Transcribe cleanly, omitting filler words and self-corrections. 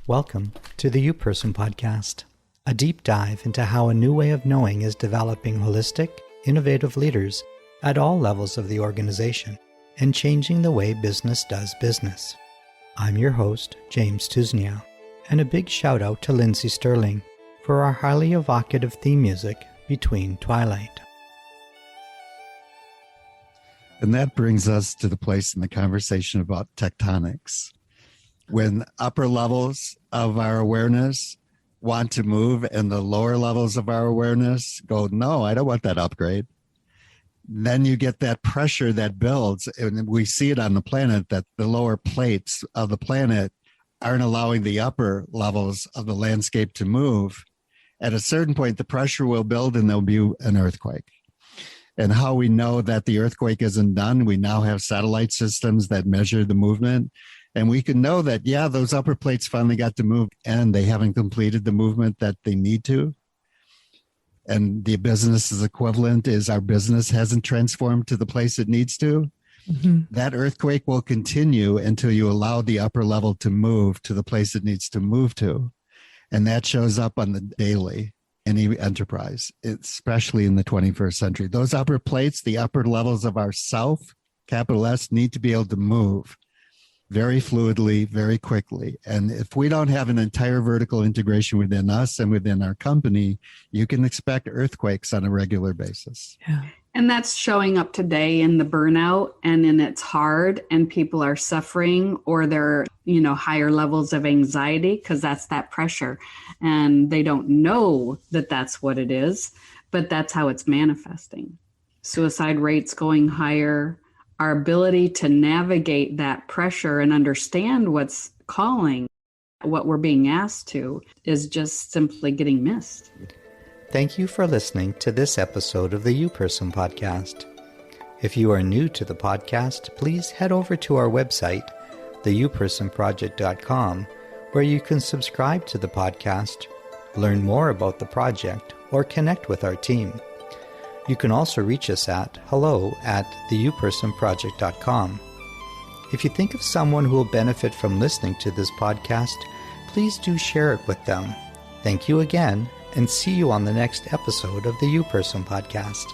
Welcome to the U-Person Podcast, a deep dive into how a new way of knowing is developing holistic, innovative leaders at all levels of the organization and changing the way business does business. I'm your host, James Tuznia, and a big shout out to Lindsay Sterling for our highly evocative theme music, Between Twilight. And that brings us to the place in the conversation about tectonics. When upper levels of our awareness want to move and the lower levels of our awareness go, no, I don't want that upgrade. Then you get that pressure that builds, and we see it on the planet that the lower plates of the planet aren't allowing the upper levels of the landscape to move. At a certain point, the pressure will build and there'll be an earthquake. And how we know that the earthquake isn't done, we now have satellite systems that measure the movement. And we can know that, yeah, those upper plates finally got to move and they haven't completed the movement that they need to. And the business's equivalent is our business hasn't transformed to the place it needs to. Mm-hmm. That earthquake will continue until you allow the upper level to move to the place it needs to move to. And that shows up on the daily, any enterprise, especially in the 21st century. Those upper plates, the upper levels of our self, capital S, need to be able to move very fluidly, very quickly. And if we don't have an entire vertical integration within us and within our company, you can expect earthquakes on a regular basis. Yeah. And that's showing up today in the burnout, and then it's hard and people are suffering, or they're, higher levels of anxiety because that's that pressure. And they don't know that that's what it is, but that's how it's manifesting. Suicide rates going higher. Our ability to navigate that pressure and understand what's calling, what we're being asked to, is just simply getting missed. Thank you for listening to this episode of the U-Person Podcast. If you are new to the podcast, please head over to our website, theupersonproject.com, where you can subscribe to the podcast, learn more about the project, or connect with our team. You can also reach us at hello@theupersonproject.com. If you think of someone who will benefit from listening to this podcast, please do share it with them. Thank you again, and see you on the next episode of the U-Person Podcast.